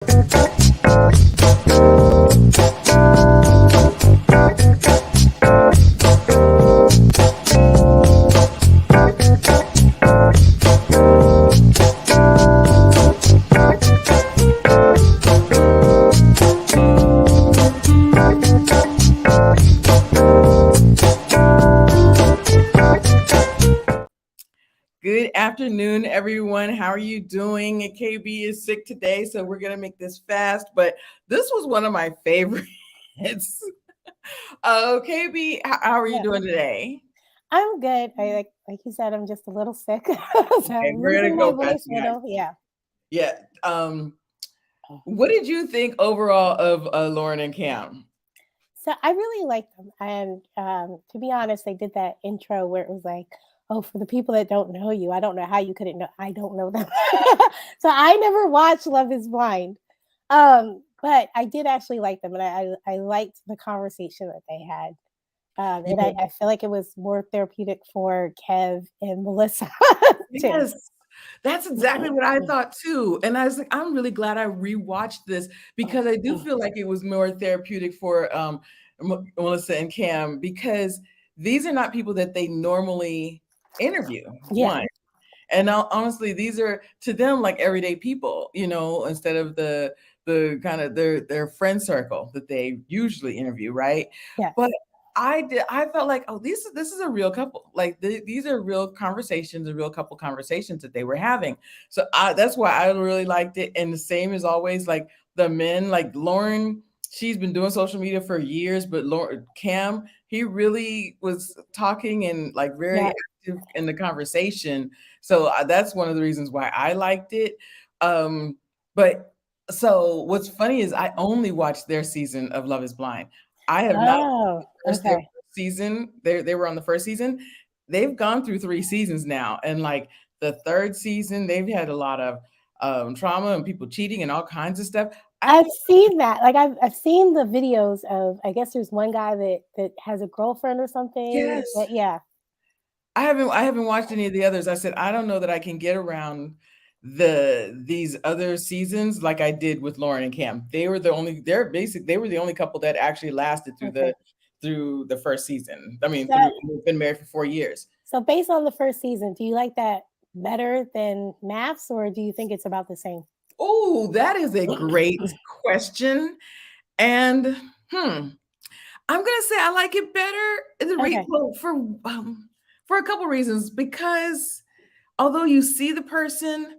Good afternoon, everyone. How are you doing? KB is sick today, so we're going to make this fast, but this was one of my favorites. KB, how are you Yeah, doing today? I'm good. I like you said, I'm just a little sick. So Okay, I'm we're going losing to my go fast voice a and nice. little. Yeah. Yeah. What did you think overall of Lauren and Cam? So I really liked them. And to be honest, they did that intro where it was like, oh, for the people that don't know you, I don't know how you couldn't know. I don't know them. So I never watched Love is Blind. But I did actually like them. And I liked the conversation that they had. And Yeah. I feel like it was more therapeutic for Kev and Melissa too. Yes, that's exactly what I thought too. And I was like, I'm really glad I rewatched this because I do feel like it was more therapeutic for Melissa and Cam because these are not people that they normally interview. Yeah. One. And now, honestly, these are to them like everyday people, instead of the kind of their friend circle that they usually interview, right? Yes. But I felt like, oh, this is a real couple. Like these are real conversations, a real couple conversations that they were having. So that's why I really liked it. And the same as always, like the men, like Lauren, she's been doing social media for years, but Cam, he really was talking and like very Yeah. active in the conversation. So that's one of the reasons why I liked it. But so what's funny is I only watched their season of Love is Blind. I have not Oh, watched their okay. first season. They were on the first season. They've gone through 3 seasons now. And like the third season, they've had a lot of trauma and people cheating and all kinds of stuff. I I've think seen that. Like I've seen the videos of I guess there's one guy that has a girlfriend or something. yes. But yeah. I haven't watched any of the others. I said I don't know that I can get around these other seasons like I did with Lauren and Cam. They were the only couple that actually lasted Okay. through the first season. I mean, So they've been married for 4 years. so based on the first season, do you like that better than Maths or do you think it's about the same? Oh, that is a great question. And I'm gonna say I like it better. Okay. Well, for a couple reasons. Because although you see the person,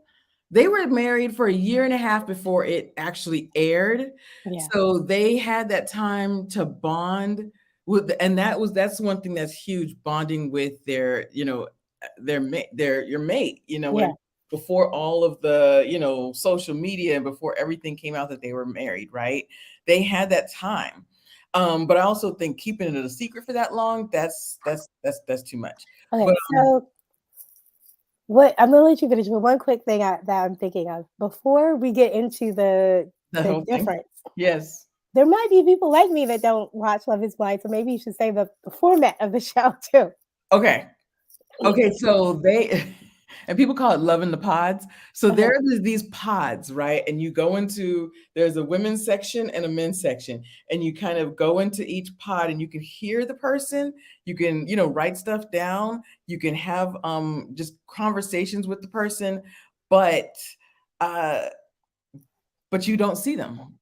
they were married for a year and a half before it actually aired. Yeah. So they had that time to bond with, and that's one thing that's huge, bonding with their mate, your mate, Yeah. and before all of the, social media and before everything came out that they were married, right? They had that time. But I also think keeping it a secret for that long, that's too much. Okay. But So what I'm gonna let you finish, but one quick thing that I'm thinking of before we get into the the whole thing, difference. yes. There might be people like me that don't watch Love is Blind, so maybe you should say the format of the show too. Okay. Okay, so they and people call it love in the pods. So Okay. there's these pods, right? And you go into there's a women's section and a men's section, and you kind of go into each pod and you can hear the person, you can, write stuff down, you can have just conversations with the person, but uh but you don't see them.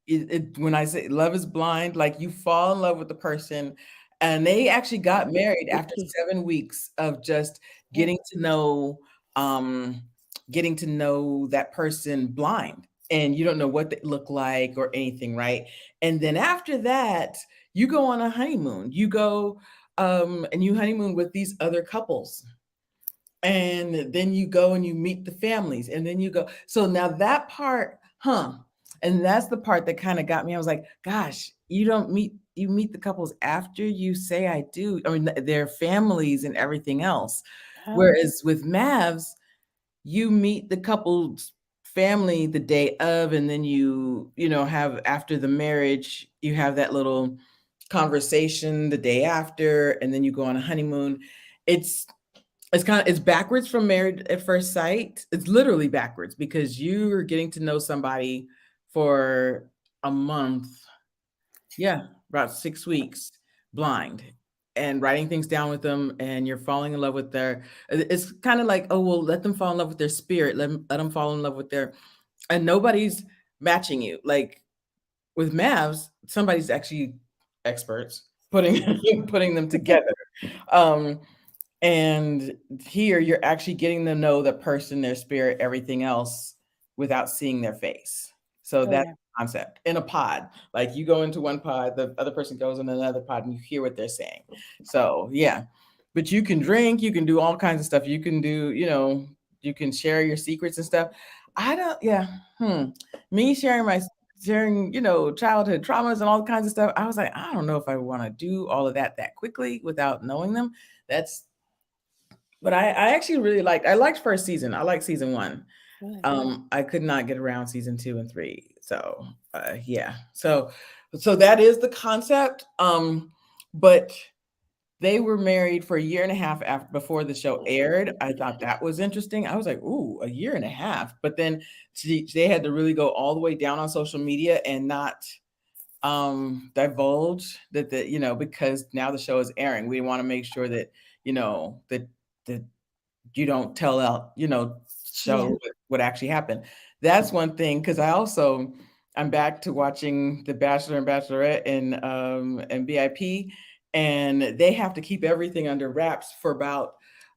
When I say love is blind, like you fall in love with the person, and they actually got married after 7 weeks of just Yeah. getting to know, um, getting to know that person blind, and you don't know what they look like or anything, right? And then after that, you go on a honeymoon. You go and you honeymoon with these other couples, and then you go and you meet the families, and then you go. So now that part, and that's the part that kind of got me. I was like, gosh, you meet the couples after you say I do. I mean, their families and everything else. Oh, Whereas with Mavs, you meet the couple's family the day of, and then have after the marriage, you have that little conversation the day after, and then you go on a honeymoon. It's it's backwards from Married at First Sight. It's literally backwards because you're getting to know somebody for a month, yeah, about 6 weeks blind and writing things down with them, and you're falling in love with their it's kinda like, "Oh, well, let them fall in love with their spirit, let them fall in love with their," and nobody's matching you. Like, with Mavs, somebody's actually experts putting putting them together. Um, and here you're actually getting to know the person, their spirit, everything else without seeing their face. So Oh, that's yeah. the concept in a pod. Like you go into one pod, the other person goes in another pod, and you hear what they're saying. So yeah, but you can drink, you can do all kinds of stuff. You can do, you can share your secrets and stuff. I don't, yeah, me sharing, childhood traumas and all kinds of stuff. I was like, I don't know if I want to do all of that quickly without knowing them. That's but I actually I liked first season. I liked season 1. Good. I could not get around season 2 and 3. So, yeah. So that is the concept. But they were married for a year and a half after before the show aired. I thought that was interesting. I was like, "Ooh, a year and a half." But then they had to really go all the way down on social media and not divulge that because now the show is airing. We want to make sure that, that you don't tell out, show Yeah. what actually happened. That's one thing because I'm back to watching The Bachelor and Bachelorette and BIP, and they have to keep everything under wraps for about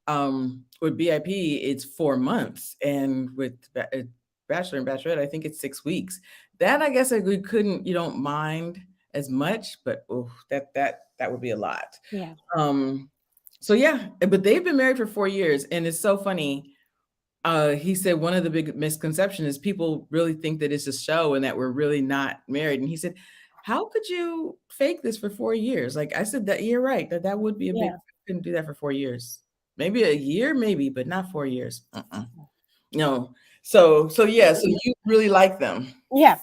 with BIP it's 4 months, and with Bachelor and Bachelorette I think it's 6 weeks. That I guess we couldn't you don't mind as much, but oh that would be a lot. Yeah. Um, so yeah, but they've been married for 4 years, and it's so funny. He said one of the big misconceptions is people really think that it's a show and that we're really not married. And he said, "How could you fake this for 4 years?" Like I said, that you're right. That would be a big. Yeah. Couldn't do that for 4 years. Maybe a year, maybe, but not 4 years. No. So yeah. So you really like them. Yeah.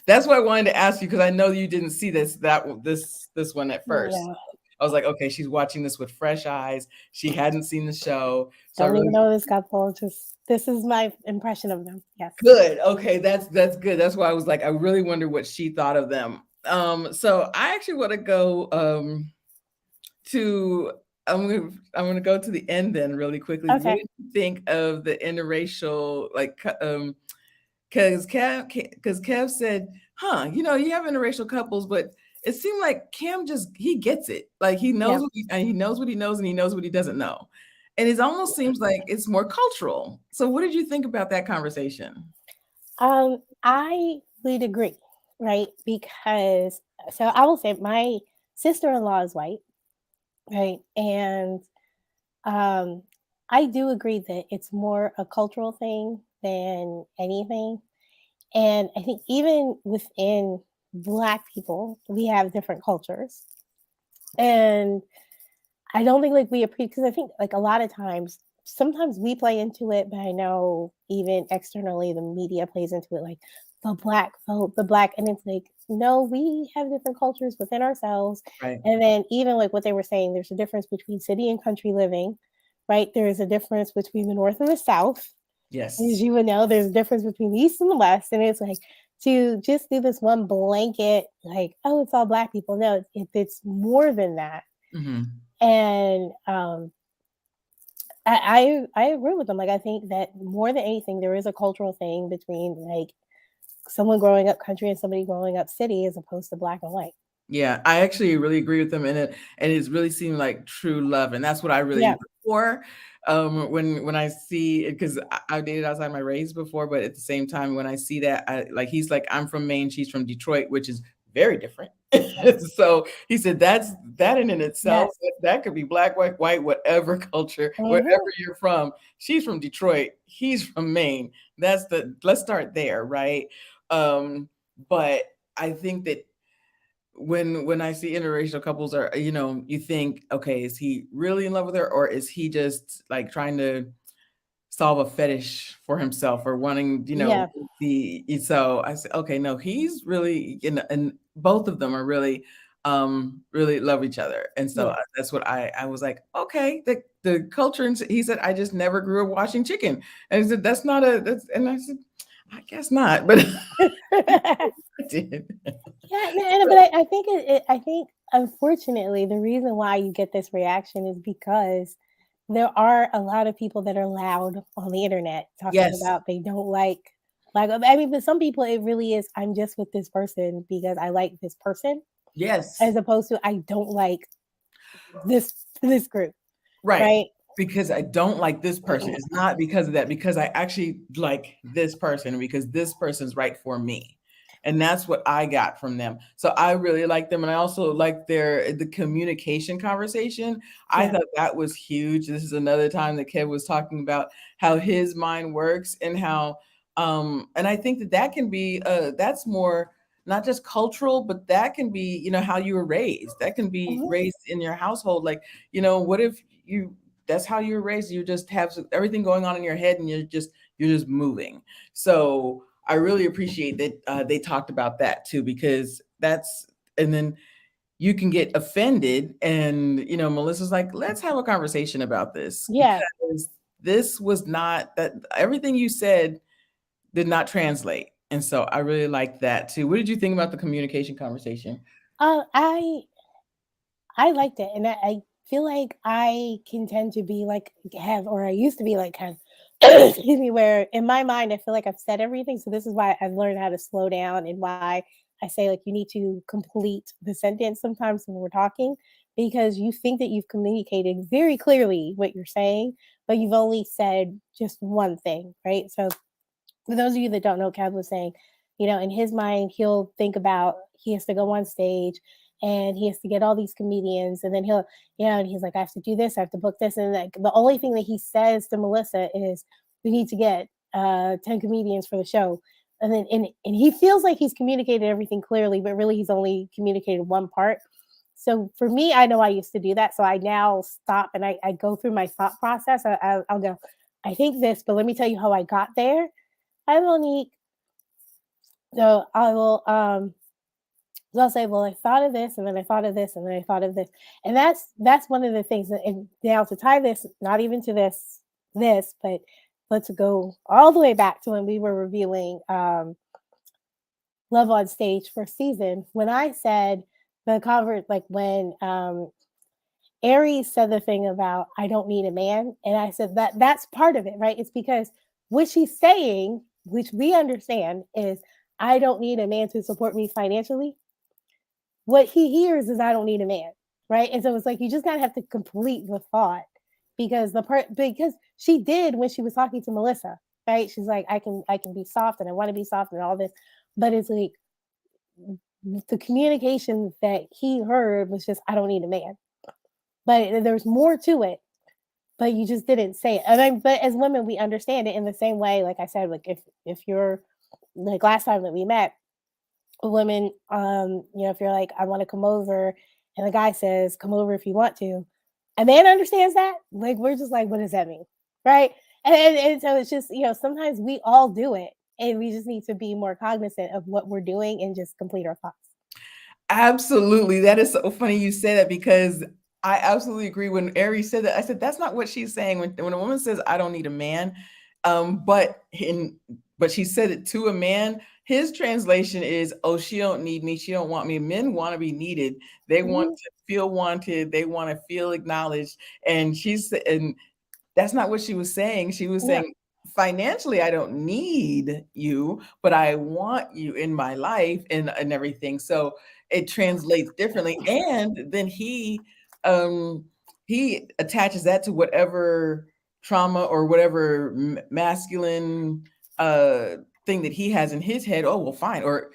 That's why I wanted to ask you because I know you didn't see this one at first. Yeah. I was like, okay, she's watching this with fresh eyes. She hadn't seen the show, so I Don't even really know this couple. Just this is my impression of them. Yes. good. Okay, that's good. That's why I was like, I really wonder what she thought of them. So I actually want to go to I'm gonna go to the end then really quickly. What Okay. did you think of the interracial because Kev said, "Huh, you have interracial couples, but it seemed like Cam just he gets it. Like he knows Yeah. he knows what he knows and he knows what he doesn't know, and it almost seems like it's more cultural. So, what did you think about that conversation? I would agree, right? Because so I will say my sister-in-law is white, right? And um I do agree that it's more a cultural thing than anything. And I think even within black people, we have different cultures. And I don't think like we appreciate because I think like a lot of times, sometimes we play into it, but I know even externally the media plays into it like the black vote, the black, and it's like, no, we have different cultures within ourselves. Right? And then even like what they were saying, there's a difference between city and country living, right? There is a difference between the north and the south. As Yes. you would know, there's a difference between the east and the west. And it's like to just do this one blanket, like, oh, it's all black people. No, it's more than that. Hmm. And I agree with them. Like I think that more than anything, there is a cultural thing between like someone growing up country and somebody growing up city as opposed to black and white. Yeah, I actually really agree with them in it, and it's really seemed like true love, and that's what I really Yeah. look for. When I see it, because I've dated outside my race before, but at the same time, when I see that, he's like, I'm from Maine, she's from Detroit, which is very different. So he said that in itself, Yes. that could be black, white, whatever culture, wherever Hmm. you're from. She's from Detroit, he's from Maine. Let's start there, right? But I think that when I see interracial couples are, you think, okay, is he really in love with her or is he just like trying to solve a fetish for himself or wanting, Yeah. the so I said, okay, no, he's really and both of them are really love each other. And so Yeah. that's what I was like, okay, the culture and he said, I just never grew up washing chicken. And I said, that's not a that's and I said, I guess not, but Yeah, I did. but I think I think unfortunately the reason why you get this reaction is because there are a lot of people that are loud on the internet talking Yes, about they don't like I mean, but some people it really is I'm just with this person because I like this person yes. as opposed to I don't like this group, Right. right? Because I don't like this person. It's not because of that, because I actually like this person, because this person's right for me. And that's what I got from them. So I really like them. And I also like the communication conversation. I Yeah. thought that was huge. This is another time that Kev was talking about how his mind works and how and I think that that can be that's more not just cultural, but that can be, you know, how you were raised. That can be Mhm. raised in your household. Like, you know, what if you that's how you were raised. You just have everything going on in your head, and you're just moving. So I really appreciate that they talked about that too, because that's and then you can get offended, and you know Melissa's like, let's have a conversation about this Yeah. because this was not that everything you said did not translate. And so I really like that too. What did you think about the communication conversation? Uh, I I liked it, and I feel like I can tend to be like have, or I used to be like kind of, excuse me, where in my mind I feel like I've said everything. So this is why I've learned how to slow down, and why I say like you need to complete the sentence sometimes when we're talking, because you think that you've communicated very clearly what you're saying, but you've only said just one thing, right? So for those of you that don't know, Kev was saying, you know, in his mind, he'll think about he has to go on stage and he has to get all these comedians, and then he'll, you know, and he's like, I have to do this, I have to book this, and like the only thing that he says to Melissa is, we need to get 10 comedians for the show, and then and he feels like he's communicated everything clearly, but really he's only communicated one part. So for me, I know I used to do that, so I now stop and I go through my thought process. I'll go, I think this, but let me tell you how I got there. I will need so I will so I'll say, well, I thought of this, and then I thought of this, and then I thought of this. And that's one of the things that, and now to tie this, not even to this, but let's go all the way back to when we were reviewing Love on Stage first season, when I said the convert, like when Aries said the thing about I don't need a man, and I said that that's part of it, right? It's because what she's saying, which we understand, is I don't need a man to support me financially. What he hears is I don't need a man, right? And so it's like you just gotta have to complete the thought, because because she did when she was talking to Melissa, right? She's like, I can be soft and I want to be soft and all this, but it's like the communication that he heard was just I don't need a man, but there's more to it, but you just didn't say it. And then, but as women, we understand it in the same way. Like I said, like if you're like last time that we met, women, you know, if you're like, I want to come over, and the guy says, come over if you want to, a man understands that. Like we're just like, what does that mean, right? And so it's just, you know, sometimes we all do it, and we just need to be more cognizant of what we're doing and just complete our thoughts. Absolutely. That is so funny you say that because I absolutely agree. When Aries said that, I said that's not what she's saying. When a woman says I don't need a man, but she said it to a man. His translation is, "Oh, she don't need me. She don't want me." Men want to be needed. They want Mhm. to feel wanted. They want to feel acknowledged. And that's not what she was saying. She was Yeah, saying, financially, I don't need you, but I want you in my life and everything. So it translates differently. And then he attaches that to whatever trauma or whatever masculine uh thing that he has in his head. Oh, well, fine. Or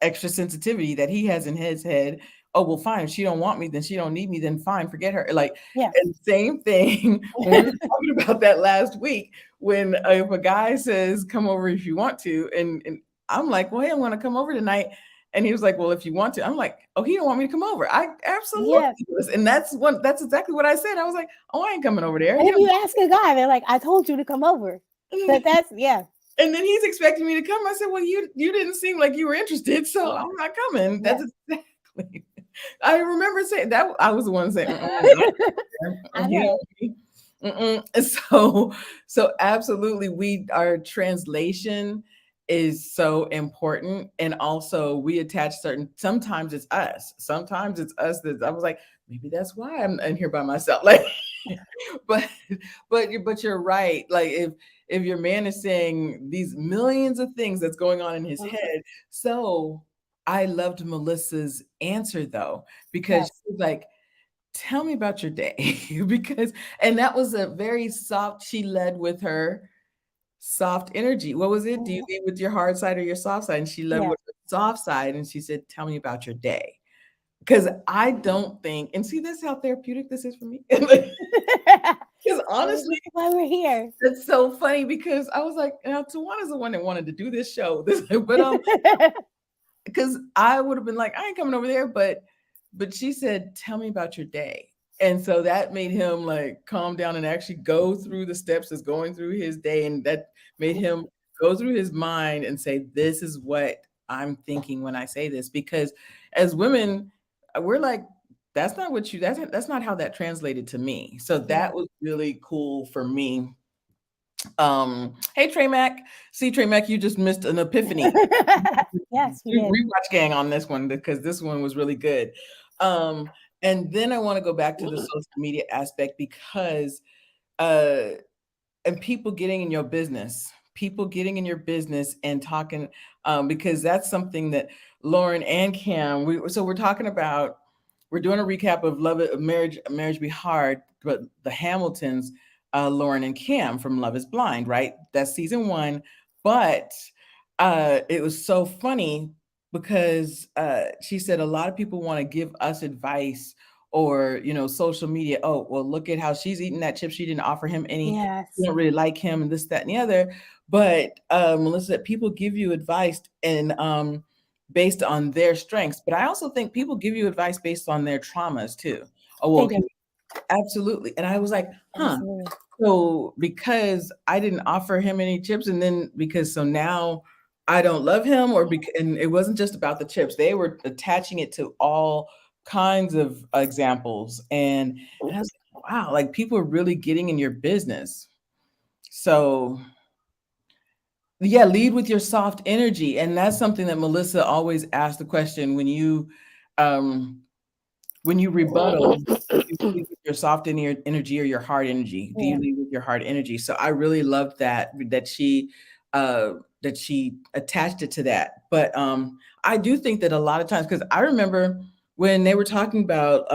extra sensitivity that he has in his head. Oh, well, fine. If she don't want me, then she don't need me, then fine, forget her. Like, yeah, and same thing when we were talking about that last week, when if a guy says, come over if you want to, and I'm like, well, hey, I'm gonna come over tonight. And he was like, well, if you want to, I'm like, oh, he don't want me to come over. I absolutely yeah. was. And that's exactly what I said. I was like, oh, I ain't coming over there. And He if don't you ask a guy, they're like, I told you to come over. But that's yeah, and then he's expecting me to come. I said, well, you didn't seem like you were interested, so I'm not coming. yeah. That's exactly. I remember saying that I was the one saying, "Mm-mm, I he know. don't mm-mm." So absolutely, we our translation. is so important. And also we attach certain, sometimes it's us that I was like, maybe that's why I'm in here by myself. Like, but but you're right. Like if your man is saying these millions of things that's going on in his Mhm. head. So I loved Melissa's answer though, because Yes. she was like, tell me about your day. Because and that was a very soft, she led with her soft energy. What was it? Do you Mhm. lead with your hard side or your soft side? And she led Yes. with the soft side and she said, tell me about your day. Because I don't think, and see, this is how therapeutic this is for me. Because This honestly, is why we're here. it's so funny because I was like, now Tawana's the one that wanted to do this show. But because I would have been like, I ain't coming over there, but she said, tell me about your day. And so that made him like calm down and actually go through the steps that's going through his day. And that made him go through his mind and say, this is what I'm thinking when I say this. Because as women, we're like, that's not how that translated to me. So Yeah. that was really cool for me. Hey Trey Mac. See Trey Mac, you just missed an epiphany. Yes, you did. Rewatch gang on this one because this one was really good. Um, and then I want to go back to the social media aspect because uh and people getting in your business and talking because that's something that Lauren and Cam we're talking about, we're doing a recap of Love It Marriage Be Hard, but the Hamiltons, Lauren and Cam from Love Is Blind, right? That's season 1. But it was so funny because she said a lot of people want to give us advice or social media. Oh, well, look at how she's eating that chip, she didn't offer him any, you Yes. don't really like him, and this, that, and the other. But Melissa, people give you advice and based on their strengths, but I also think people give you advice based on their traumas too. Oh, well, They do. okay, absolutely. And I was like, huh. Absolutely. So because I didn't offer him any chips, and then because so now I don't love him, and it wasn't just about the chips. They were attaching it to all kinds of examples, and I was like, wow, like people are really getting in your business. So yeah, lead with your soft energy, and that's something that Melissa always asks the question um, when you rebuttal, do you lead with your soft energy or your hard energy? Do you Yeah. lead with your hard energy? So I really loved uh that she attached it to that. But I do think that a lot of times, because I remember when they were talking about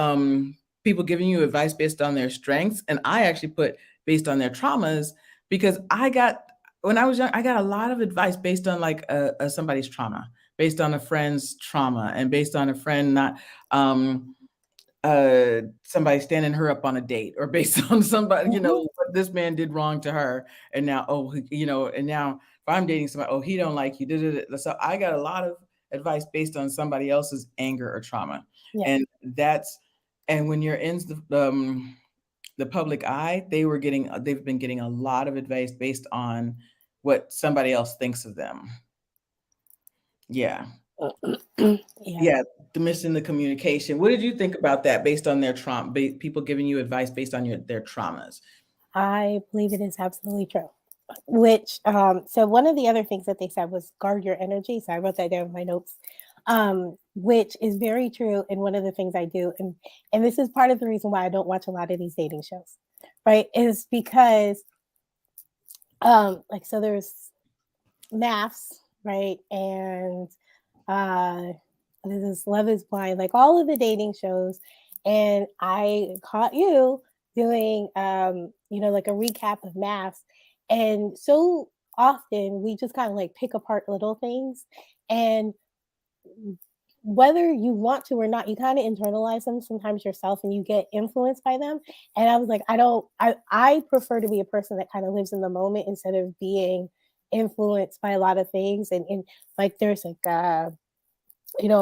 people giving you advice based on their strengths, and I actually put based on their traumas, because I got when I was young, I got a lot of advice based on like somebody's trauma, based on a friend's trauma, and based on a friend not somebody standing her up on a date, or based on somebody, Mhm. what this man did wrong to her, and now, oh, and now if I'm dating somebody, oh, he don't like you. Da, da, da. So I got a lot of advice based on somebody else's anger or trauma, Yes. and that's and when you're in the public eye, they've been getting a lot of advice based on what somebody else thinks of them. Yeah. Yeah. Yeah, the missing the communication. What did you think about that based on their trauma? People giving you advice based on their traumas. I believe it is absolutely true. Which, so one of the other things that they said was guard your energy. So I wrote that down in my notes, which is very true. And one of the things I do, and this is part of the reason why I don't watch a lot of these dating shows, right? Is because, like, so there's maths, right? And uh this is Love is Blind, like all of the dating shows. And I caught you doing like a recap of maths. And so often we just kind of like pick apart little things, and whether you want to or not, you kind of internalize them sometimes yourself and you get influenced by them. And I was like, I prefer to be a person that kind of lives in the moment instead of being influenced by a lot of things. And like there's like a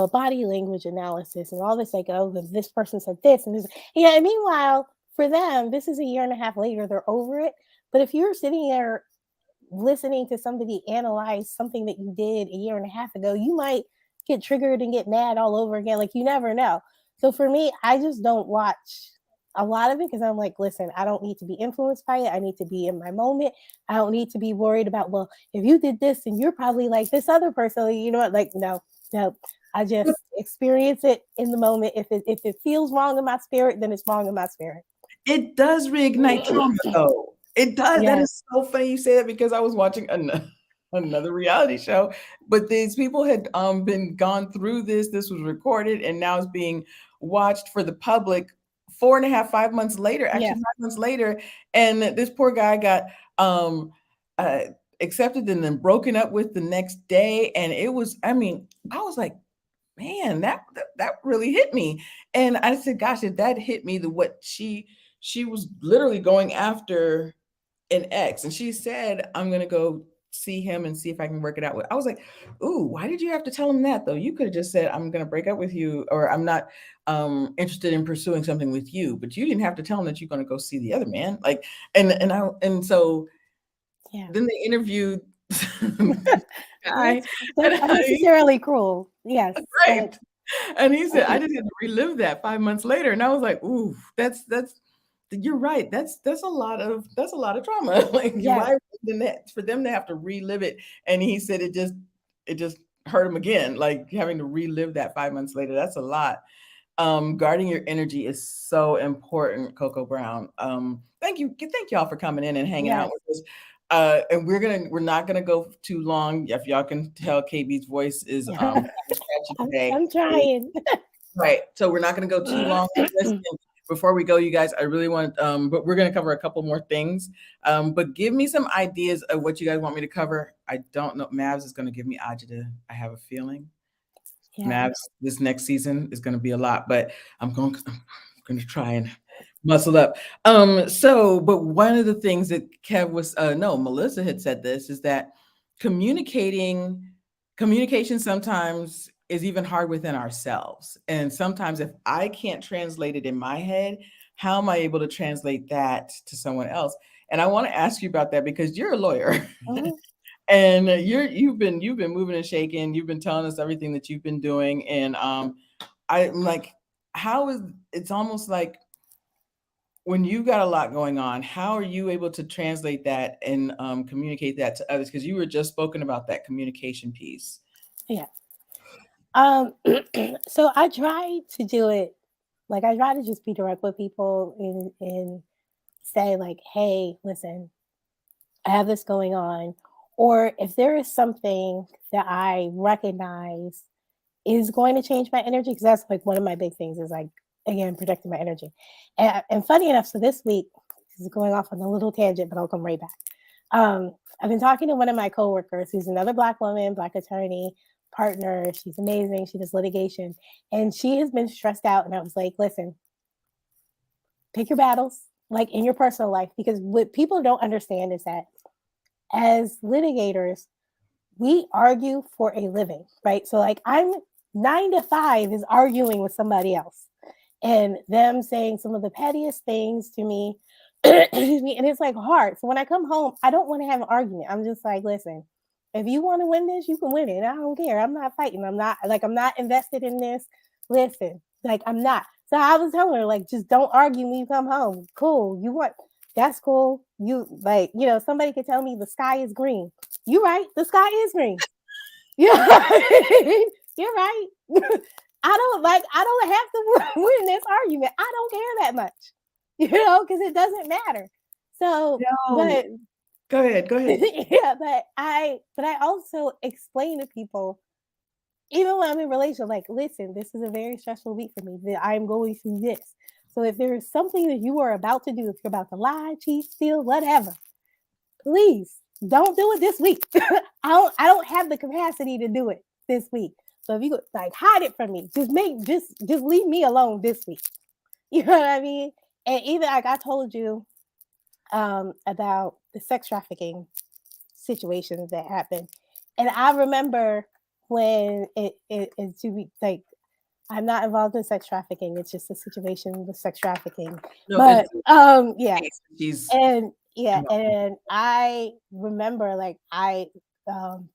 body language analysis and all this, like, oh, this person said this and this. Yeah, and meanwhile, for them, this is a year and a half later, they're over it. But if you're sitting there listening to somebody analyze something that you did a year and a half ago, you might get triggered and get mad all over again. Like, you never know. So for me, I just don't watch. a lot of it because I'm like, listen, I don't need to be influenced by it. I need to be in my moment. I don't need to be worried about, well, if you did this and you're probably like this other person, like, you know what? Like, no, no. I just experience it in the moment. If it feels wrong in my spirit, then it's wrong in my spirit. It does reignite trauma, though. It does. That Yes, is so funny you say that because I was watching another reality show, but these people had been gone through this. This was recorded, and now it's being watched for the public 4.5, 5 months later. Actually, yeah, 5 months later, and this poor guy got um, uh, accepted and then broken up with the next day. And it was, I mean, I was like, man, that really hit me. And I said, gosh, if that hit me, the what she was literally going after an ex, and she said, I'm gonna go see him and see if I can work it out with. I was like, ooh, why did you have to tell him that though? You could have just said, I'm gonna break up with you, or I'm not interested in pursuing something with you, but you didn't have to tell him that you're gonna go see the other man. Like, and so yeah. then they interviewed this guy, That's and unnecessarily cruel. Yes, but right. And he said, I just had to relive that 5 months later. And I was like, ooh, that's you're right. That's a lot of trauma. Like, yes, why for them to have to relive it? And he said it just hurt him again, like having to relive that 5 months later. That's a lot. Guarding your energy is so important, Coco Brown. Thank y'all for coming in and hanging out yes, with us. And we're not gonna go too long. If y'all can tell, KB's voice is kind of scratchy today. I'm trying. Right. So we're not gonna go too long on this. And before we go, you guys, I really want, but we're gonna cover a couple more things. But give me some ideas of what you guys want me to cover. I don't know. Mavs is gonna give me agita. I have a feeling. Yeah, Mavs this next season is going to be a lot, but I'm going to try and muscle up. But one of the things that Kev was no, Melissa had said this is that communicating communication sometimes is even hard within ourselves. And sometimes if I can't translate it in my head, how am I able to translate that to someone else? And I want to ask you about that because you're a lawyer. mhm, And you've been moving and shaking. You've been telling us everything that you've been doing, and I'm like, how is it's almost like when you got a lot going on, how are you able to translate that and communicate that to others? Because you were just spoken about that communication piece. yeah. Um, so I try to do it like I try to just be direct with people and say like, hey, listen, I have this going on. Or if there is something that I recognize is going to change my energy, because that's like one of my big things is like again protecting my energy. And funny enough, so this week this is going off on a little tangent, but I'll come right back. I've been talking to one of my coworkers who's another Black woman, Black attorney, partner. She's amazing. She does litigation, and she has been stressed out. And I was like, listen, pick your battles, like in your personal life, because what people don't understand is that as litigators, we argue for a living, right? So like I'm 9 to 5 is arguing with somebody else and them saying some of the pettiest things to me. Excuse me, and it's like hard. So when I come home, I don't want to have an argument. I'm just like, listen, if you want to win this, you can win it. I don't care. I'm not fighting. I'm not invested in this. Listen, like I'm not. So I was telling her, like, just don't argue when you come home. Cool. You want that's cool. You like, somebody could tell me the sky is green. You're right. The sky is green. You're right. You're right. I don't have to win this argument. I don't care that much, because it doesn't matter. So, No, but go ahead, go ahead. yeah, but I also explain to people, even when I'm in relation, like, listen, this is a very stressful week for me. That I'm going through this. So if there is something that you are about to do, if you're about to lie, cheat, steal, whatever, please don't do it this week. I don't have the capacity to do it this week. So if you could like hide it from me, just leave me alone this week. You know what I mean? And even like I told you about the sex trafficking situations that happened. And I remember when it to be like I'm not involved in sex trafficking. It's just a situation with sex trafficking. No, it's But the yeah, case. She's and yeah, involved. and I remember like um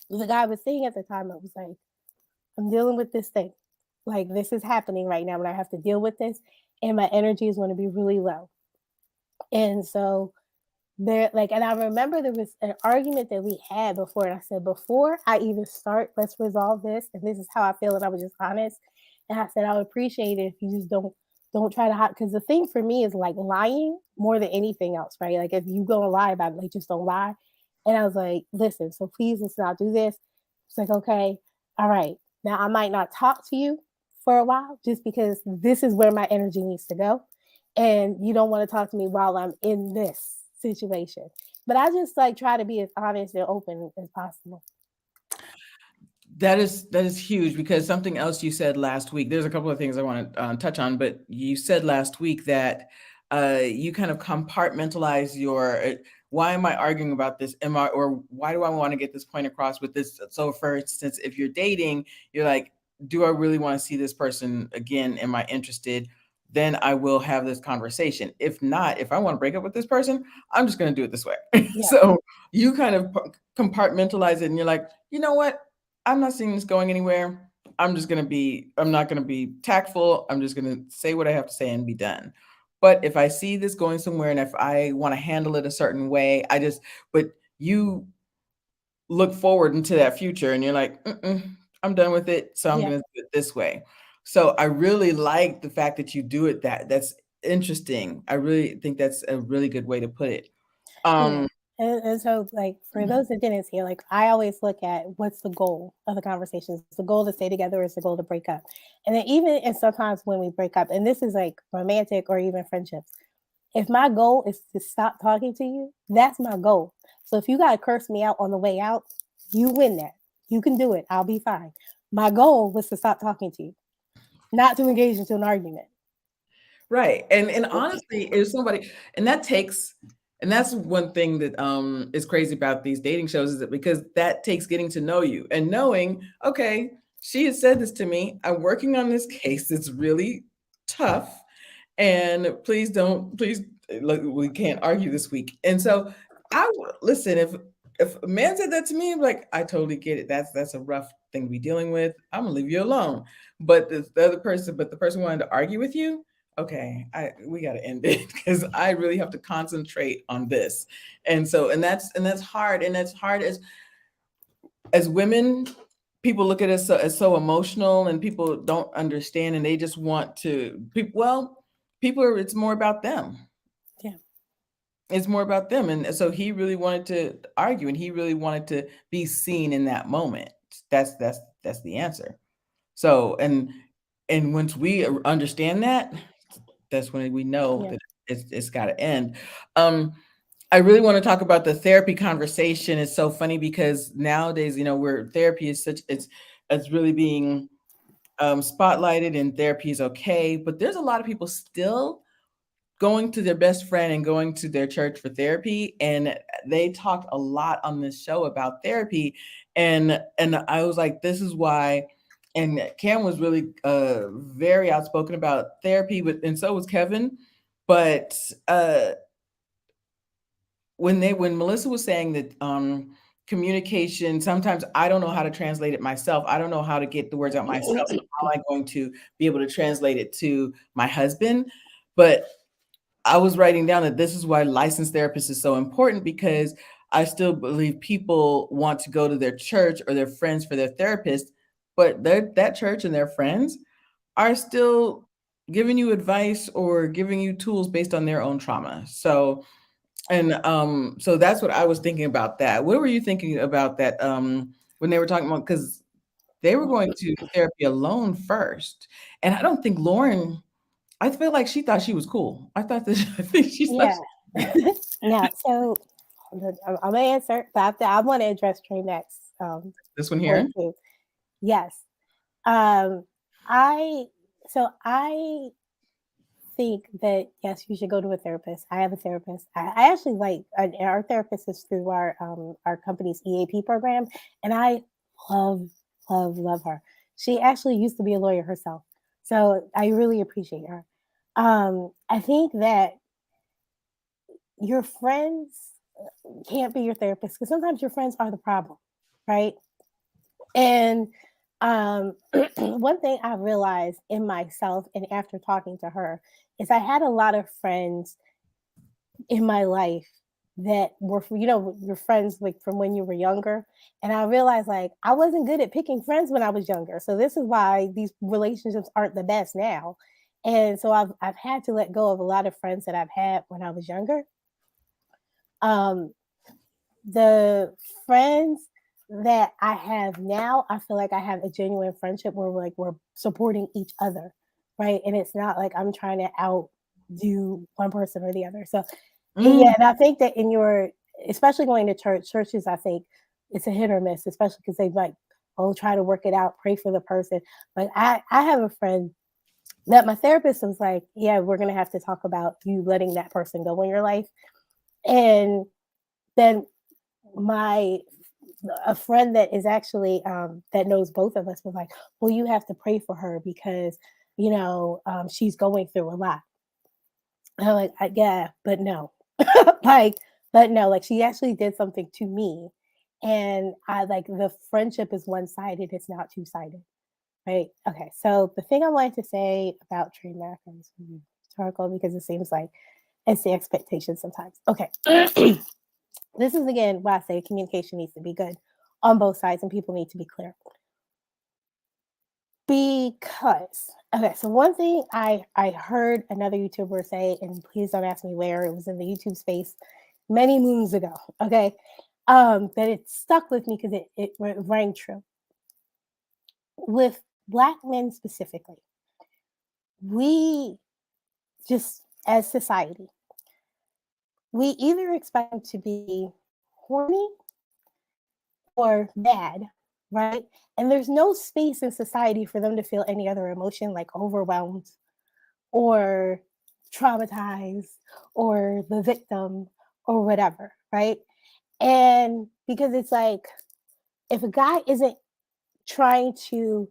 the guy was saying at the time, I was like, I'm dealing with this thing. Like this is happening right now and I have to deal with this. and my energy is going to be really low. And so there, like, and I remember there was an argument that we had before, and I said, before I even start, let's resolve this. And this is how I feel. And I was just honest. And I said, I would appreciate it if you just don't try to hide. Because the thing for me is like lying more than anything else, right? Like if you go and lie about it, like just don't lie. And I was like, listen, so please let's not do this. It's like, okay, all right. Now I might not talk to you for a while just because this is where my energy needs to go. And you don't want to talk to me while I'm in this situation. But I just like try to be as honest and open as possible. That is huge because something else you said last week. There's a couple of things I want to touch on, but you said last week that you kind of compartmentalize your. Why am I arguing about this? Am I or why do I want to get this point across with this? So, for instance, if you're dating, you're like, do I really want to see this person again? Am I interested? Then I will have this conversation. If not, if I want to break up with this person, I'm just going to do it this way. Yeah. So you kind of compartmentalize it, and you're like, you know what? I'm not seeing this going anywhere. I'm not going to be tactful. I'm just going to say what I have to say and be done. But if I see this going somewhere and if I want to handle it a certain way, but you look forward into that future and you're like, I'm done with it. So I'm Yeah. going to do it this way. So I really like the fact that you do it that's interesting. I really think that's a really good way to put it. Yeah. Um, And so, like, for those that didn't see it, like, I always look at what's the goal of the conversations. Is the goal to stay together, or is the goal to break up? And then, even and sometimes when we break up, and this is like romantic or even friendships, if my goal is to stop talking to you, that's my goal. So if you got to curse me out on the way out, you win that. You can do it. I'll be fine. My goal was to stop talking to you, not to engage into an argument. Right. And honestly, if somebody and that takes and that's one thing that is crazy about these dating shows is that because that takes getting to know you and knowing, okay, she has said this to me. I'm working on this case. It's really tough. And please look, we can't argue this week. And so listen, if a man said that to me, I'm like, I totally get it. That's a rough thing to be dealing with. I'm gonna leave you alone. But the person wanted to argue with you, okay, I we got to end it because I really have to concentrate on this. And that's hard. And that's hard as women, people look at us as so emotional and people don't understand and they just want to people are it's more about them. Yeah. It's more about them. And so he really wanted to argue and he really wanted to be seen in that moment. That's the answer. So and once we understand that, that's when we know Yeah. that it's got to end. Um, I really want to talk about the therapy conversation. It's so funny because nowadays, where therapy is it's really being spotlighted, and therapy is okay. But there's a lot of people still going to their best friend and going to their church for therapy. And they talked a lot on this show about therapy, and I was like, this is why. And Cam was really very outspoken about therapy, but and so was Kevin. But when Melissa was saying that communication, sometimes I don't know how to translate it myself. I don't know how to get the words out myself. So how am I going to be able to translate it to my husband? But I was writing down that this is why licensed therapist is so important because I still believe people want to go to their church or their friends for their therapist, but that church and their friends are still giving you advice or giving you tools based on their own trauma. So that's what I was thinking about that. What were you thinking about that when they were talking about because they were going to therapy alone first. And I don't think Lauren I feel like she thought she was cool. I thought that I think she thought Yeah. Now, so I'm gonna answer, but I want to address Trey next this one point here. too. Yes. Um, I I think that yes, you should go to a therapist. I have a therapist. I actually like our therapist is through our company's EAP program, and I love love her. She actually used to be a lawyer herself, so I really appreciate her. I think that your friends can't be your therapist because sometimes your friends are the problem, right? And One thing I realized in myself and after talking to her is I had a lot of friends in my life that were your friends like from when you were younger, and I realized like I wasn't good at picking friends when I was younger, so this is why these relationships aren't the best now. And so I've had to let go of a lot of friends that I've had when I was younger. um the friends that I have now, I feel like I have a genuine friendship where we're supporting each other, right? And it's not like I'm trying to outdo one person or the other. So Mm. yeah, and I think that in your, especially going to churches, I think it's a hit or miss, especially because they like, oh, try to work it out, pray for the person. Like I have a friend that my therapist was like, yeah, we're gonna have to talk about you letting that person go in your life. And then my a friend that is actually that knows both of us was like, well, you have to pray for her because she's going through a lot. And I'm like, yeah, but no. like, but no, like she actually did something to me. And I like the friendship is one sided, it's not two sided. Right. Okay. So the thing I wanted to say about trade macros rhetorical because it seems like it's the expectation sometimes. Okay. This is again why I say communication needs to be good on both sides and people need to be clear. Because okay, so one thing I heard another YouTuber say, and please don't ask me where, it was in the YouTube space many moons ago. Okay, that it stuck with me because it rang true with Black men specifically. We just as society, we either expect them to be horny or mad, right? And there's no space in society for them to feel any other emotion like overwhelmed or traumatized or the victim or whatever, right? And because it's like if a guy isn't trying to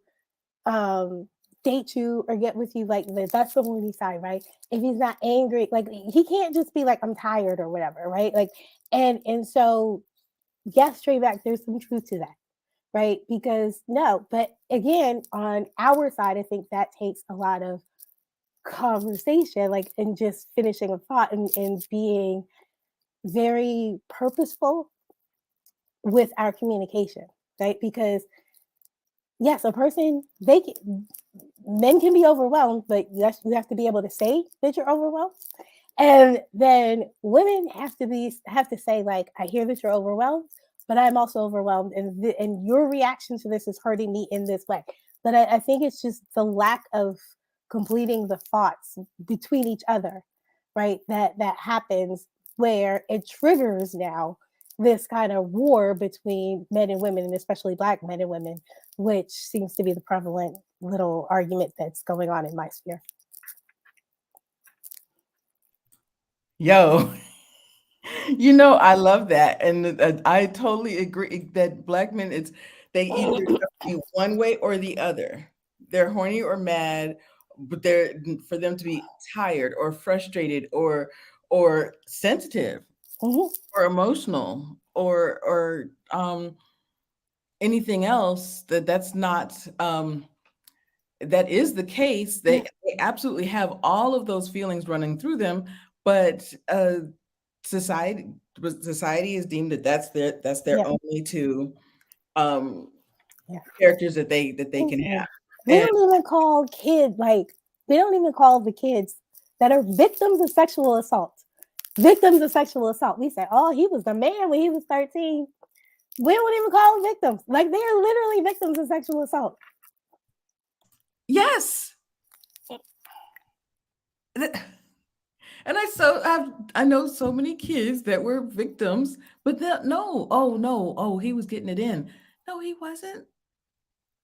um date you or get with you, like that's the horny side, right? If he's not angry, like he can't just be like I'm tired or whatever, right? Like and so yes, straight back, there's some truth to that, right? Because no, but again, on our side, I think that takes a lot of conversation, like, and just finishing a thought and being very purposeful with our communication, right? Because yes, a person they can, men can be overwhelmed, but yes, you have to be able to say that you're overwhelmed. And then women have to say like, I hear that you're overwhelmed, but I'm also overwhelmed, and and your reaction to this is hurting me in this way. But I think it's just the lack of completing the thoughts between each other, right? That happens where it triggers now this kind of war between men and women, and especially Black men and women, which seems to be the prevalent little argument that's going on in my sphere. Yo, I love that, and I totally agree that Black men, they either go be one way or the other. They're horny or mad, but they're for them to be tired or frustrated or sensitive Mhm. or emotional or anything else that's not that is the case. Yeah, They absolutely have all of those feelings running through them, but society society is deemed that that's their yeah, only two um yeah. characters that they can Mhm. have. We And don't even call kids like we don't even call the kids that are victims of sexual assault. Victims of sexual assault. We say, oh, he was the man when he was 13. We don't even call them victims. Like they are literally victims of sexual assault. yes, th- and I know so many kids that were victims, but no, oh no, oh he was getting it in. No, he wasn't.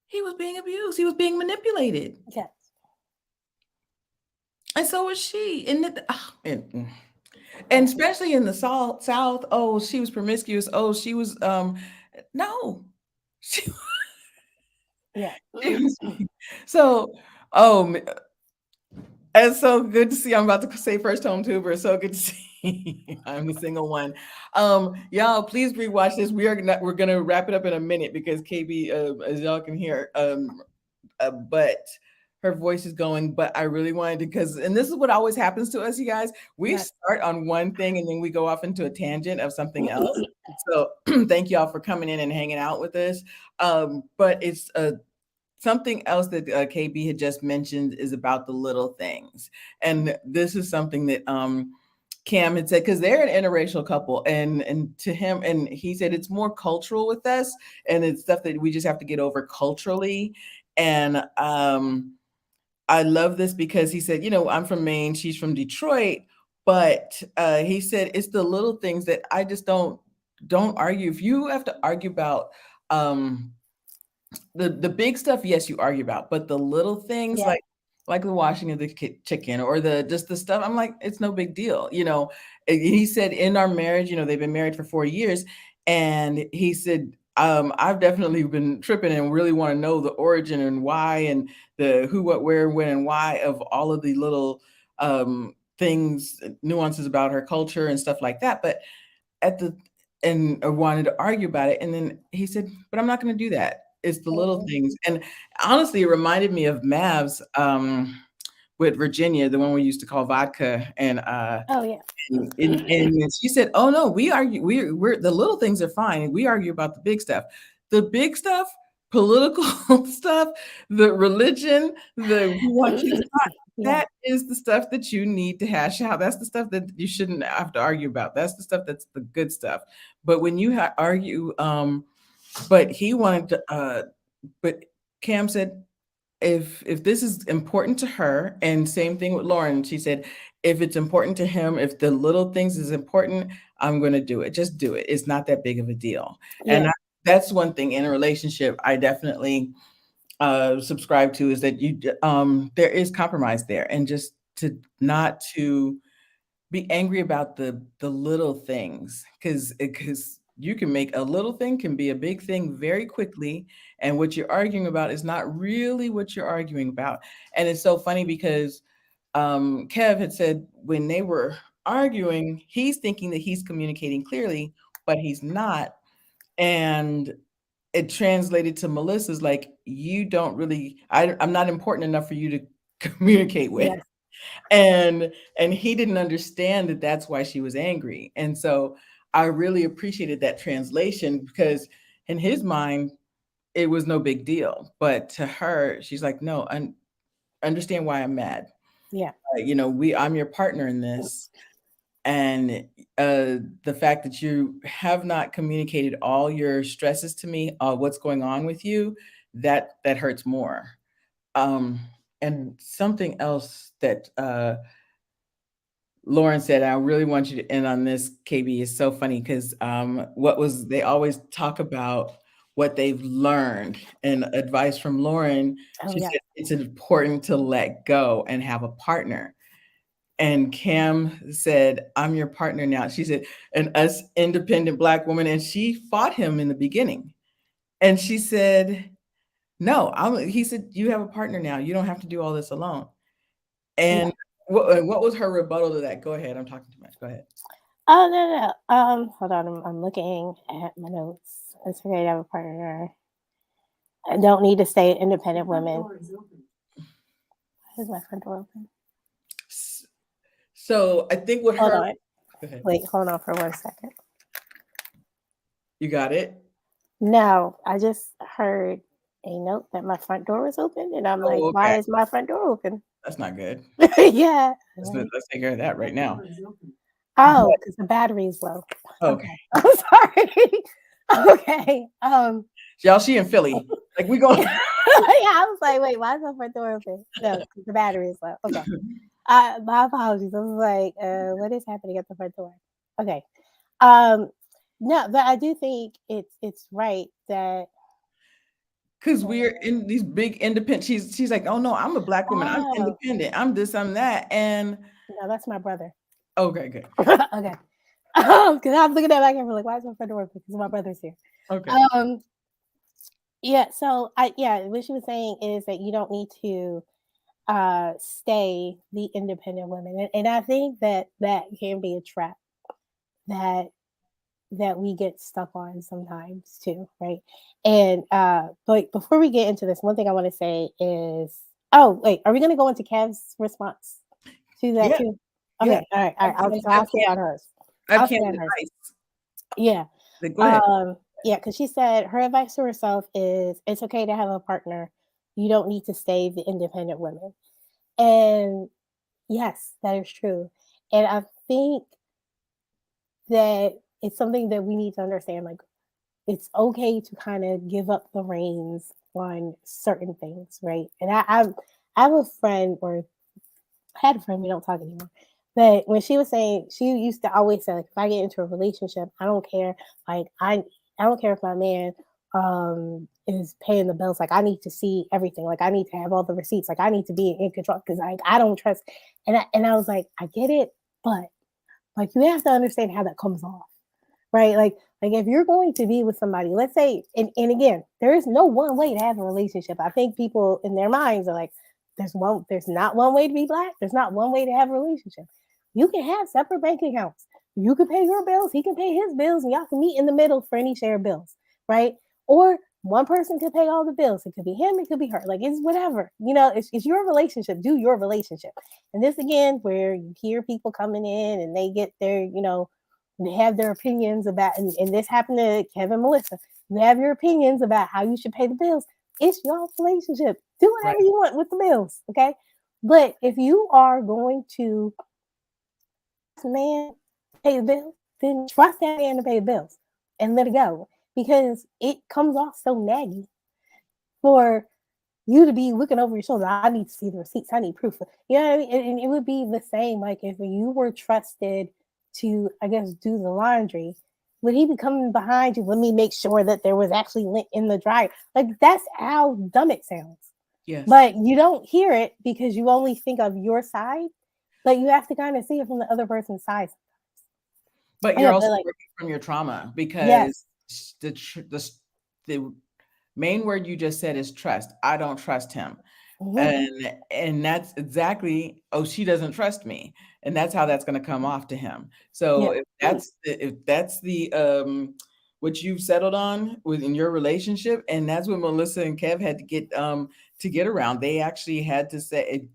He was being abused. He was being manipulated, Yes. and so was she. And especially in the South, oh, she was promiscuous. Oh, she was no, she, Yeah. she was. So, oh, it's so good to see. I'm about to say first home tuber. So good to see. I'm the single one. Y'all, please rewatch this. We're gonna wrap it up in a minute because KB, as y'all can hear, but her voice is going. But I really wanted to, because, and this is what always happens to us, you guys. We Right. start on one thing and then we go off into a tangent of something else. So thank y'all for coming in and hanging out with us. But it's something else that KB had just mentioned is about the little things, and this is something that Cam had said, because they're an interracial couple, and to him, and he said it's more cultural with us, and it's stuff that we just have to get over culturally. And I love this because he said, I'm from Maine, she's from Detroit, but he said it's the little things that I just don't argue. If you have to argue about um the big stuff, yes, you argue about, but the little things, Yeah. like the washing of the chicken, or the just the stuff, I'm like, it's no big deal. And he said in our marriage, they've been married for 4 years, and he said, I've definitely been tripping and really want to know the origin and why, and the who, what, where, when, and why of all of the little things, nuances about her culture and stuff like that. But at the and wanted to argue about it, and then he said, but I'm not going to do that. It's the little Mhm. things. And honestly, it reminded me of Mavs, with Virginia, the one we used to call vodka. Oh yeah. And she said, "Oh no, we argue. We're the little things are fine. We argue about the big stuff. The big stuff, political stuff, the religion, the who wants you to not. Yeah. That is the stuff that you need to hash out. That's the stuff that you shouldn't have to argue about. That's the stuff that's the good stuff. But when you argue, but he wanted to. But Cam said, if this is important to her, and same thing with Lauren, she said, if it's important to him, if the little things is important, I'm going to do it. Just do it. It's not that big of a deal. And Yeah. that's one thing in a relationship I definitely subscribe to, is that there is compromise there, and just to not to be angry about the little things, because you can make a little thing can be a big thing very quickly, and what you're arguing about is not really what you're arguing about. And it's so funny because Kev had said when they were arguing, he's thinking that he's communicating clearly, but he's not. And it translated to Melissa's like, you don't really, I'm not important enough for you to communicate with. Yes. And he didn't understand that that's why she was angry. And so I really appreciated that translation, because in his mind it was no big deal, but to her she's like, no, understand why I'm mad. Yeah. I'm your partner in this, and the fact that you have not communicated all your stresses to me, what's going on with you, that hurts more. um and something else that Lauren said, I really want you to end on this, KB. Is so funny because what was they always talk about what they've learned, and advice from Lauren. Oh She yeah. said it's important to let go and have a partner. And Cam said, I'm your partner now. She said, and us independent Black woman, and she fought him in the beginning. And she said, no, he said, you have a partner now. You don't have to do all this alone. Yeah. And what was her rebuttal to that? Go ahead. I'm talking too much. Go ahead. Oh no no. Hold on. I'm looking at my notes. It's okay to have a partner. I don't need to stay independent women. Why is my front door open? So I think what Hold her on. go ahead. Wait, hold on for 1 second. You got it? No, I just heard a note that my front door was open, and I'm like, Oh, why okay. is my front door open? That's not good. Yeah. Let's take care of that right now. Oh, But because the battery is low. okay. Okay. I'm sorry. Okay. Y'all, she in Philly. Like we going Yeah, I was like, wait, why is my front door open? No, 'cause the battery is low. Okay. My apologies. I was like, what is happening at the front door? Okay. Um, no, but I do think it's right that because we're in these big independent. She's like, oh no, I'm a Black woman. I'm oh independent. I'm this, I'm that. And no, that's my brother. okay, good. Okay. Because I'm looking at my camera like, why is my front door open? Because my brother's here. Okay. Yeah, so I yeah, what she was saying is that you don't need to stay the independent women, and I think that that can be a trap that we get stuck on sometimes too, right? And but before we get into this, one thing I want to say is, oh wait, are we going to go into Kev's response to that Yeah, too? yeah. Okay, all right, all right. I I'll stay have on hers. I'll stay Cam's on hers. advice. Yeah. Like, go ahead. Yeah, because she said her advice to herself is it's okay to have a partner. You don't need to stay the independent women. And yes, that is true. And I think that it's something that we need to understand. Like, it's okay to kind of give up the reins on certain things, right? And I have a friend, or had a friend, we don't talk anymore. But when she was saying, she used to always say, like, if I get into a relationship, I don't care. Like, I don't care if my man is paying the bills. Like, I need to see everything. Like, I need to have all the receipts. Like, I need to be in control because I don't trust. And I was like, I get it, but like, you have to understand how that comes off, right? Like if you're going to be with somebody, let's say, and again, there is no one way to have a relationship. I think people in their minds are like, there's not one way to be black, there's not one way to have a relationship. You can have separate bank accounts. You can pay your bills, he can pay his bills, and y'all can meet in the middle for any shared bills, right? Or one person could pay all the bills. It could be him, it could be her. Like, it's whatever. It's your relationship. Do your relationship. And this again, where you hear people coming in and they get their, they have their opinions about, and this happened to Kevin and Melissa. You have your opinions about how you should pay the bills. It's your relationship. Do Right, whatever you want with the bills, okay? But if you are going to trust a man to pay the bills, then trust that man to pay the bills and let it go, because it comes off so naggy for you to be looking over your shoulder. I need to see the receipts. I need proof. You know what I mean? And it would be the same like if you were trusted to, I guess, do the laundry. Would he be coming behind you? Let me make sure that there was actually lint in the dryer. Like, that's how dumb it sounds. yes. But you don't hear it because you only think of your side. But you have to kind of see it from the other person's side. But you're Yeah, but also like, working from your trauma yes. because the main word you just said is trust. I don't trust him. Mhm. And that's exactly, oh, she doesn't trust me. And that's how that's gonna come off to him. So Yeah. if that's what you've settled on within your relationship, and that's what Melissa and Kev had to get around. They actually had to say,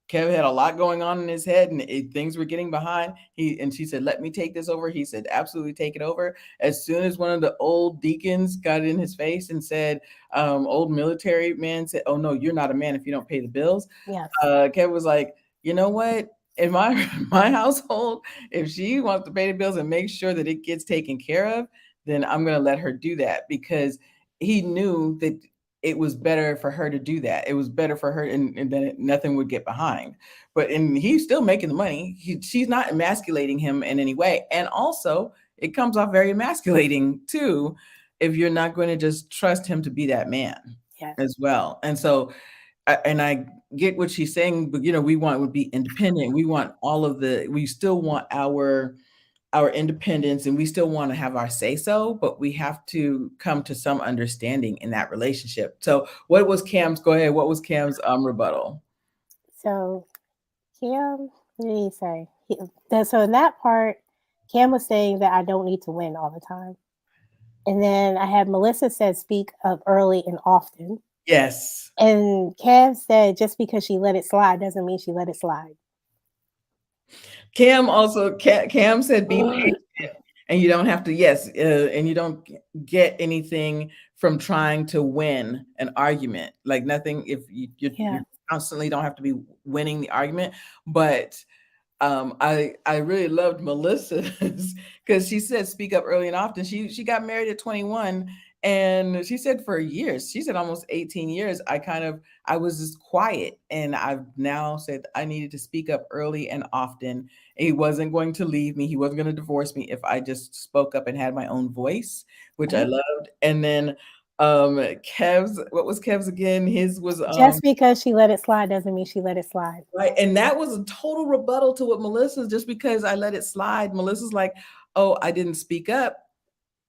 Kev had a lot going on in his head, and things were getting behind. She said, "Let me take this over." He said, "Absolutely, take it over." As soon as one of the old deacons got in his face and said, "Old military man said, oh no, you're not a man if you don't pay the bills." Yes. Kev was like, "You know what? In my my household, if she wants to pay the bills and make sure that it gets taken care of, then I'm going to let her do that," because he knew that it was better for her to do that. It was better for her, and then nothing would get behind. And he's still making the money. She's not emasculating him in any way. And also, it comes off very emasculating too, if you're not going to just trust him to be that man Yes. as well. And so, and I get what she's saying, but we want to be independent. We still want our independence, and we still want to have our say so, but we have to come to some understanding in that relationship. So go ahead, what was Cam's rebuttal? So Cam, what did he say? So in that part, Cam was saying that I don't need to win all the time. And then I had Melissa said speak up early and often. Yes. And Cam said just because she let it slide doesn't mean she let it slide. Cam said be patient, and you don't have to, yes, and you don't get anything from trying to win an argument. Like, nothing, if you Yeah. constantly don't have to be winning the argument. But I really loved Melissa's because she said speak up early and often. She got married at 21, and she said for years, she said almost 18 years, I was just quiet, and I've now said I needed to speak up early and often. He wasn't going to leave me. He wasn't going to divorce me if I just spoke up and had my own voice, which I Right. loved. And then what was Kev's again? His was Just because she let it slide doesn't mean she let it slide. right. And that was a total rebuttal to what Melissa's, just because I let it slide. Melissa's like, oh, I didn't speak up.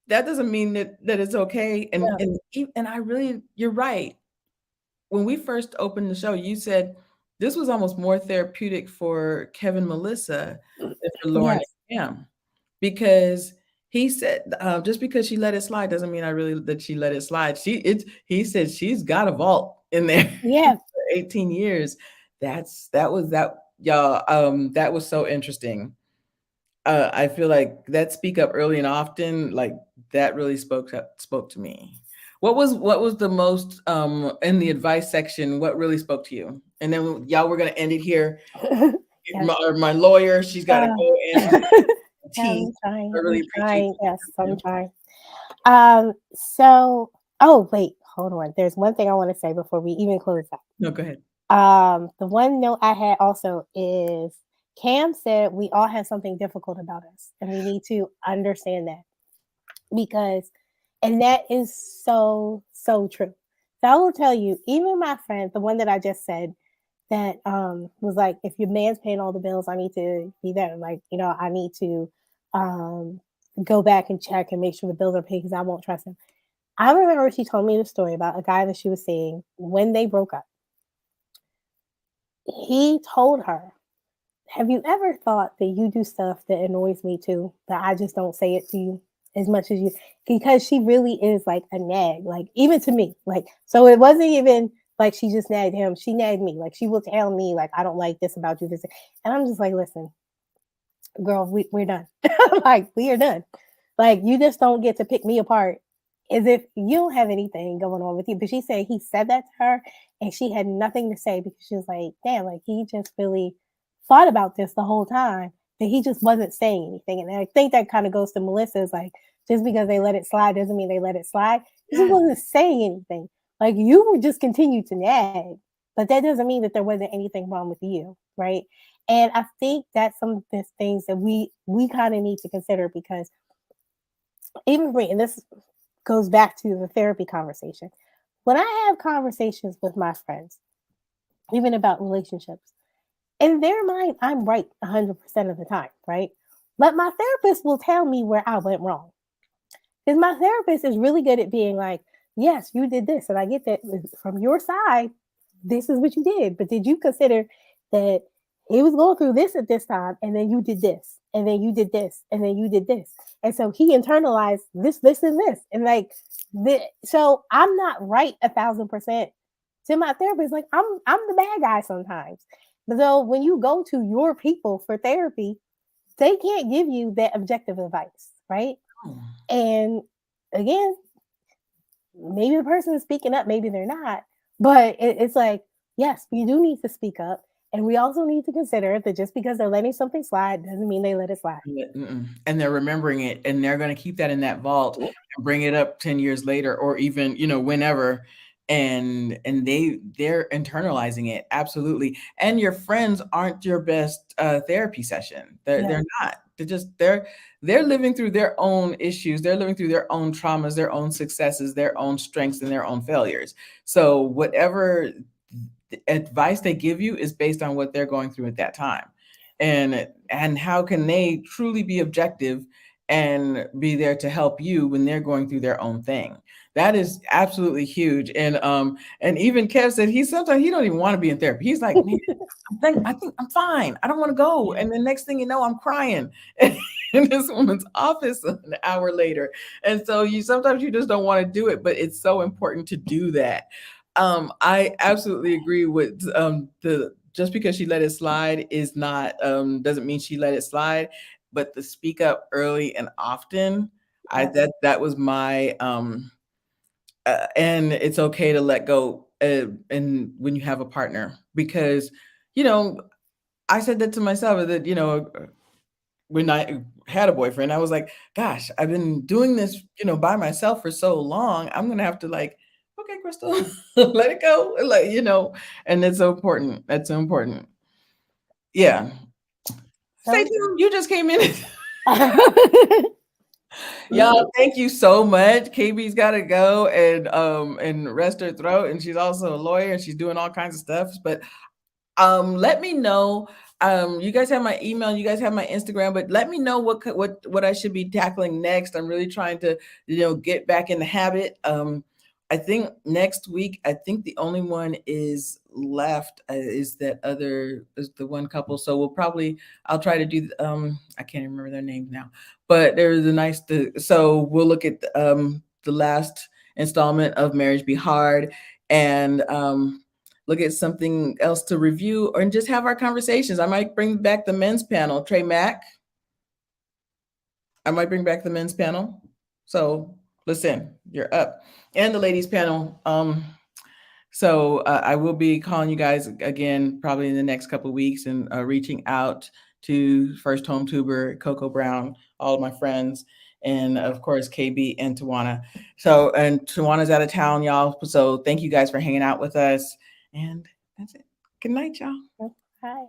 That doesn't mean that it's okay. And I really, you're right. When we first opened the show, you said this was almost more therapeutic for Kevin Melissa than for Lauren Yes. and Cam, because he said, just because she let it slide doesn't mean I really that she let it slide. He said she's got a vault in there Yeah. for 18 years. That was that y'all. That was so interesting. I feel like that speak up early and often, like that really spoke to me. What was the most in the advice section? What really spoke to you? And then y'all, we're gonna end it here. Yes. My lawyer, she's got to Uh, go answer tea. I'm trying. I I'm really appreciate trying. Yes, you. I'm trying. So oh wait, hold on. There's one thing I want to say before we even close out. No, go ahead. The one note I had also is Cam said we all have something difficult about us, and we need to understand that because, and that is so, so true. So I will tell you, even my friend, the one that I just said, that was like, if your man's paying all the bills, I need to be there. Like, I need to um go back and check and make sure the bills are paid because I won't trust him. I remember she told me the story about a guy that she was seeing when they broke up. He told her, have you ever thought that you do stuff that annoys me too, that I just don't say it to you as much as you? Because she really is like a nag, like even to me. Like, so it wasn't even like she just nagged him, she nagged me. Like, she will tell me, like, I don't like this about you, this. And I'm just like, listen, girl, we're done. Like, we are done. Like, you just don't get to pick me apart as if you don't have anything going on with you. But she said he said that to her and she had nothing to say because she was like, damn, like he just really thought about this the whole time, but he just wasn't saying anything. And I think that kind of goes to Melissa's like, just because they let it slide doesn't mean they let it slide. He just Yeah. wasn't saying anything. Like, you would just continue to nag, but that doesn't mean that there wasn't anything wrong with you, right? And I think that's some of the things that we kind of need to consider because even for me, and this goes back to the therapy conversation. When I have conversations with my friends, even about relationships, in their mind, I'm right 100% of the time, right? But my therapist will tell me where I went wrong. Because my therapist is really good at being like, yes, you did this. And I get that from your side, this is what you did. But did you consider that he was going through this at this time, and then you did this, and then you did this, and then you did this? And so he internalized this, and this. And like, so I'm not right 1,000% to my therapist. Like, I'm the bad guy sometimes. So when you go to your people for therapy, they can't give you that objective advice, right? Oh, And again, maybe the person is speaking up, maybe they're not. But it's like, yes, we do need to speak up. And we also need to consider that just because they're letting something slide doesn't mean they let it slide. yeah, and they're remembering it, and they're gonna keep that in that vault and bring it up 10 years later, or even, whenever, and they're internalizing it, absolutely. And your friends aren't your best, therapy session. Yeah. They're not. They're living through their own issues, they're living through their own traumas, their own successes, their own strengths, and their own failures. So whatever advice they give you is based on what they're going through at that time, and how can they truly be objective and be there to help you when they're going through their own thing. That is absolutely huge. And even Kev said he sometimes he don't even want to be in therapy. He's like, man, I think I'm fine, I don't want to go. Yeah. And the next thing you know, I'm crying in this woman's office an hour later. And so you sometimes you just don't want to do it, but it's so important to do that. I absolutely agree with the just because she let it slide is not doesn't mean she let it slide, but the speak up early and often, I Yes. that was my and it's okay to let go, and when you have a partner, because you know I said that to myself that when I had a boyfriend, I was like, gosh, I've been doing this, by myself for so long. I'm gonna have to like, okay, Crystal, let it go. Like, and it's so important. That's so important. Yeah. Say So tuned. You just came in. yeah. Y'all, thank you so much. KB's gotta go and rest her throat. And she's also a lawyer and she's doing all kinds of stuff. But let me know. You guys have my email, you guys have my Instagram, but let me know what I should be tackling next. I'm really trying to get back in the habit. I think next week, I think the only one is left is that other is the one couple. So we'll probably I'll try to do I can't remember their names now, but there's a nice so we'll look at the last installment of Marriage Be Hard and look at something else to review or and just have our conversations. I might bring back the men's panel. Trey Mack, I might bring back the men's panel. So listen, you're up. And the ladies panel. So I will be calling you guys again probably in the next couple of weeks and reaching out to First Home Tuber, Coco Brown, all of my friends, and of course KB and Tawana. So and Tawana's out of town, y'all. So thank you guys for hanging out with us. And that's it. Good night, y'all. Hi.